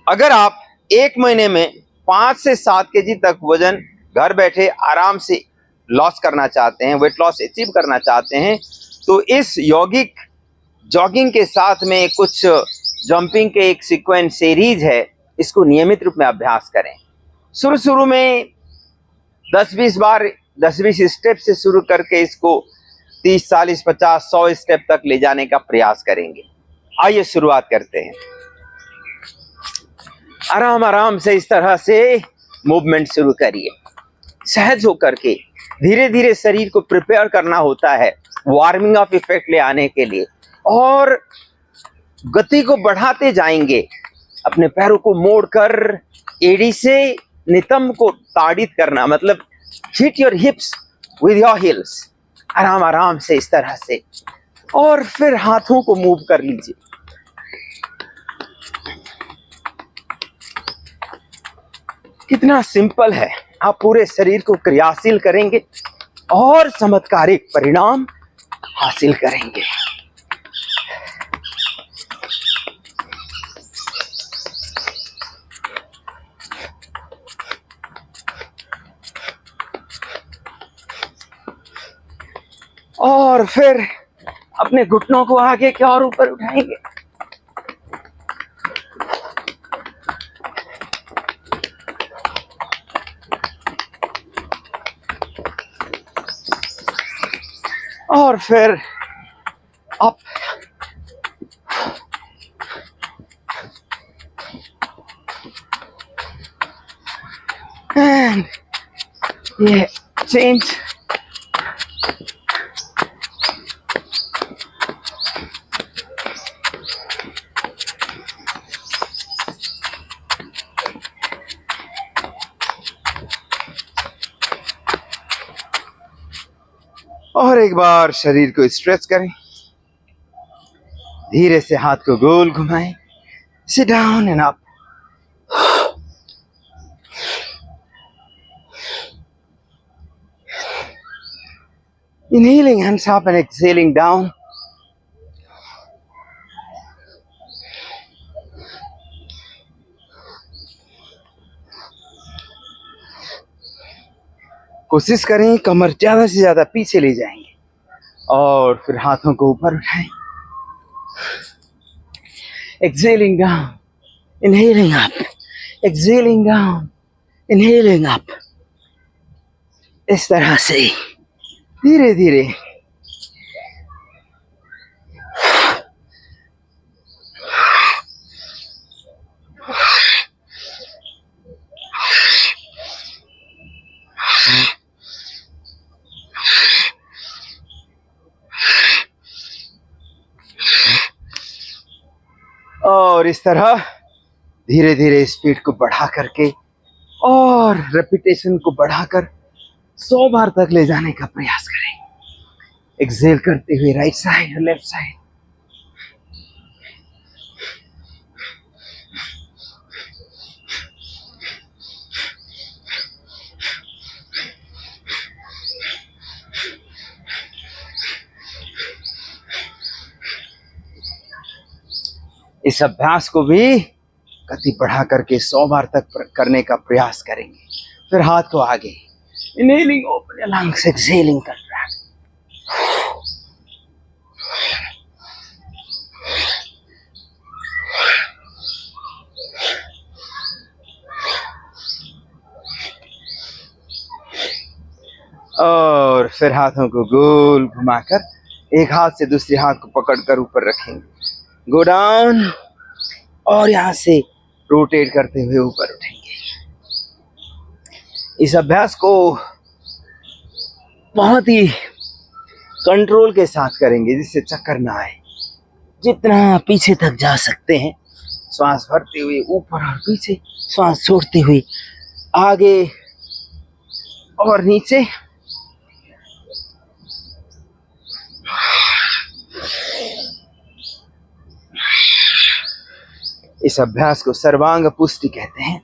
अगर आप एक महीने में 5 से 7 केजी तक वजन घर बैठे आराम से लॉस करना चाहते हैं, वेट लॉस अचीव करना चाहते हैं, तो इस यौगिक जॉगिंग के साथ में कुछ जंपिंग के एक सीक्वेंस सीरीज है, इसको नियमित रूप में अभ्यास करें। शुरू में 10-20 बार 10-20 स्टेप से शुरू करके इसको 30, 40, 50, 100 स्टेप तक ले जाने का प्रयास करेंगे। आइए शुरुआत करते हैं। आराम आराम से इस तरह से मूवमेंट शुरू करिए। सहज होकर के धीरे धीरे शरीर को प्रिपेयर करना होता है वार्मिंग अप इफेक्ट ले आने के लिए, और गति को बढ़ाते जाएंगे। अपने पैरों को मोड़कर एड़ी से नितंब को ताड़ित करना, मतलब hit your hips with your heels. आराम आराम से इस तरह से, और फिर हाथों को मूव कर लीजिए। कितना सिंपल है। आप पूरे शरीर को क्रियाशील करेंगे और चमत्कारिक परिणाम हासिल करेंगे। और फिर अपने घुटनों को आगे की ओर ऊपर उठाएंगे। और फिर अप, एंड ये चेंज। और एक बार शरीर को स्ट्रेच करें। धीरे से हाथ को गोल घुमाएं। Sit down and up. Inhaling hands up and exhaling down. कोशिश करें कमर ज्यादा से ज्यादा पीछे ले जाएंगे, और फिर हाथों को ऊपर उठाएं। Exhaling down, inhaling up, exhaling down, inhaling up. इस तरह से धीरे धीरे और इस तरह धीरे धीरे स्पीड को बढ़ा करके और रेपिटेशन को बढ़ाकर 100 बार तक ले जाने का प्रयास करें। एक्सेल करते हुए राइट साइड और लेफ्ट साइड। इस अभ्यास को भी गति बढ़ा करके 100 बार तक करने का प्रयास करेंगे। फिर हाथ को आगे, inhaling open your lungs, exhaling contract. और फिर हाथों को गोल घुमाकर एक हाथ से दूसरे हाथ को पकड़कर ऊपर रखेंगे। गो डाउन, और यहां से रोटेट करते हुए ऊपर उठेंगे। इस अभ्यास को बहुत ही कंट्रोल के साथ करेंगे, जिससे चक्कर ना आए। जितना पीछे तक जा सकते हैं, श्वास भरते हुए ऊपर और पीछे, श्वास छोड़ते हुए आगे और नीचे। इस अभ्यास को सर्वांग पुष्टि कहते हैं।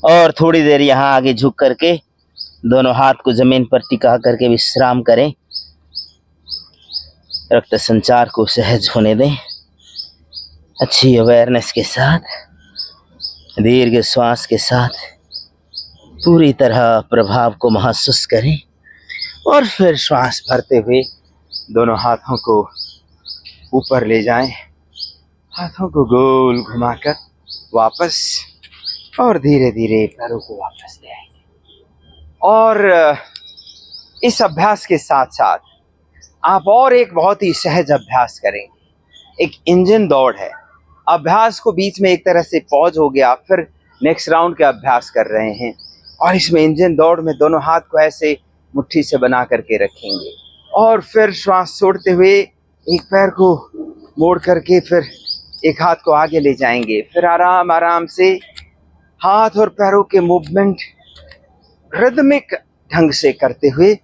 और थोड़ी देर यहाँ आगे झुक करके दोनों हाथ को जमीन पर टिका करके विश्राम करें। रक्त संचार को सहज होने दें। अच्छी अवेयरनेस के साथ, दीर्घ श्वास के साथ पूरी तरह प्रभाव को महसूस करें और फिर श्वास भरते हुए दोनों हाथों को ऊपर ले जाएं, हाथों को गोल घुमाकर वापस, और धीरे धीरे पैरों को वापस ले आएंगे। और इस अभ्यास के साथ साथ आप और एक बहुत ही सहज अभ्यास करेंगे। एक इंजन दौड़ है। अभ्यास को बीच में एक तरह से पॉज हो गया, फिर नेक्स्ट राउंड के अभ्यास कर रहे हैं। और इसमें इंजन दौड़ में दोनों हाथ को ऐसे मुट्ठी से बना करके रखेंगे और फिर श्वास छोड़ते हुए एक पैर को मोड़ करके फिर एक हाथ को आगे ले जाएंगे। फिर आराम आराम से हाथ और पैरों के मूवमेंट रिदमिक ढंग से करते हुए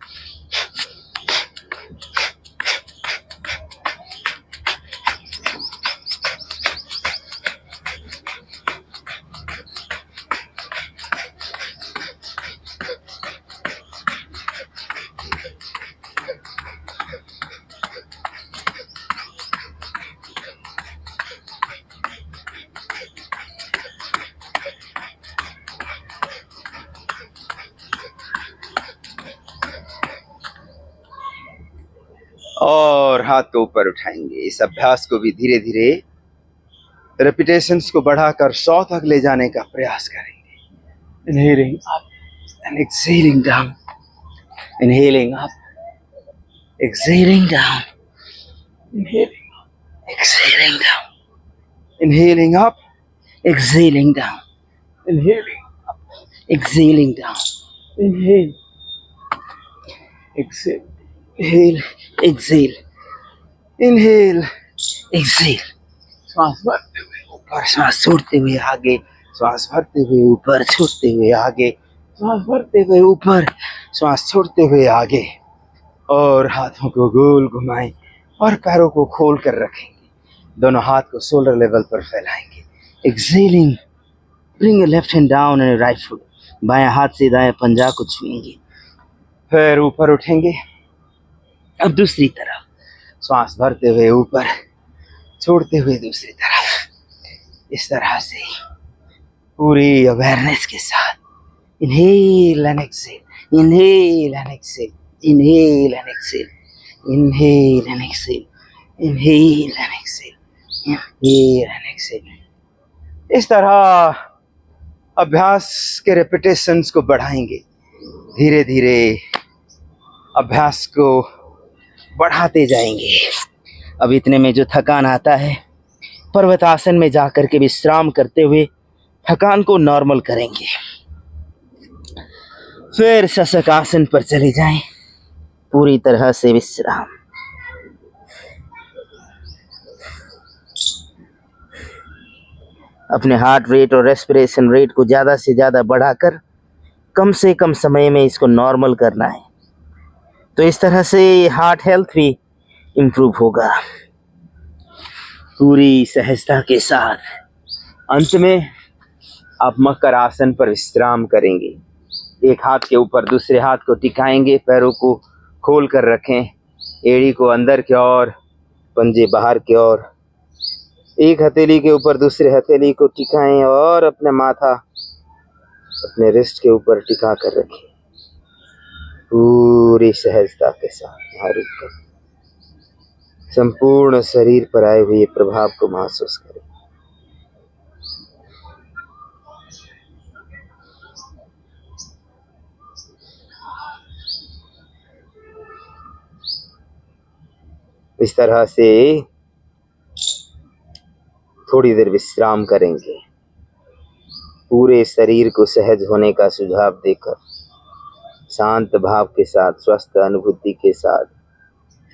और हाथ को ऊपर उठाएंगे। इस अभ्यास को भी धीरे धीरे रेपिटेशंस को बढ़ाकर 100 तक ले जाने का प्रयास करेंगे। Inhaling up and exhaling down, inhaling up, exhaling down, inhaling up, exhaling down, inhaling up, exhaling down, inhaling up, exhaling down, inhale, exhale, inhale, exhale, inhale, exhale। श्वास भरते हुए ऊपर, श्वास छोड़ते हुए आगे, श्वास भरते हुए ऊपर, छोड़ते हुए आगे, श्वास भरते हुए ऊपर, श्वास छोड़ते हुए आगे। और हाथों को गोल घुमाएं और पैरों को खोल कर रखेंगे। दोनों हाथ को शोल्डर लेवल पर फैलाएंगे। Exhaling, bring your left hand down and right foot, बाएं हाथ से दाएं पंजा को छुएंगे। फिर ऊपर उठेंगे। अब दूसरी तरफ श्वास भरते हुए ऊपर, छोड़ते हुए दूसरी तरफ। इस तरह से पूरी अवेयरनेस के साथ inhale and exhale, inhale and exhale, inhale and exhale, inhale and exhale, inhale and exhale, inhale and exhale. इस तरह अभ्यास के रेपिटेशंस को बढ़ाएंगे। धीरे धीरे अभ्यास को बढ़ाते जाएंगे। अब इतने में जो थकान आता है, पर्वतासन में जाकर के विश्राम करते हुए थकान को नॉर्मल करेंगे। फिर शशकासन पर चले जाएं, पूरी तरह से विश्राम। अपने हार्ट रेट और रेस्पिरेशन रेट को ज़्यादा से ज़्यादा बढ़ाकर कम से कम समय में इसको नॉर्मल करना है। तो इस तरह से हार्ट हेल्थ भी इम्प्रूव होगा पूरी सहजता के साथ। अंत में आप मकर आसन पर विश्राम करेंगे। एक हाथ के ऊपर दूसरे हाथ को टिकाएंगे, पैरों को खोल कर रखें, एड़ी को अंदर की ओर, पंजे बाहर की ओर। एक हथेली के ऊपर दूसरे हथेली को टिकाएं और अपना माथा अपने रिस्ट के ऊपर टिका कर रखें। पूरी सहजता के साथ यहाँ रुककर संपूर्ण शरीर पर आए हुए प्रभाव को महसूस करें। इस तरह से थोड़ी देर विश्राम करेंगे। पूरे शरीर को सहज होने का सुझाव देकर शांत भाव के साथ, स्वस्थ अनुभूति के साथ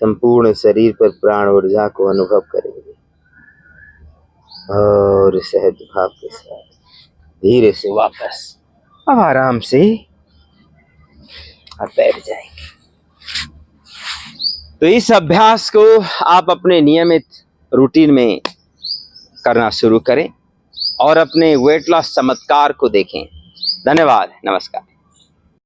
संपूर्ण शरीर पर प्राण ऊर्जा को अनुभव करेंगे और सहज भाव के साथ धीरे से वापस अब आराम से आप बैठ जाएंगे। तो इस अभ्यास को आप अपने नियमित रूटीन में करना शुरू करें और अपने वेट लॉस चमत्कार को देखें। धन्यवाद, नमस्कार।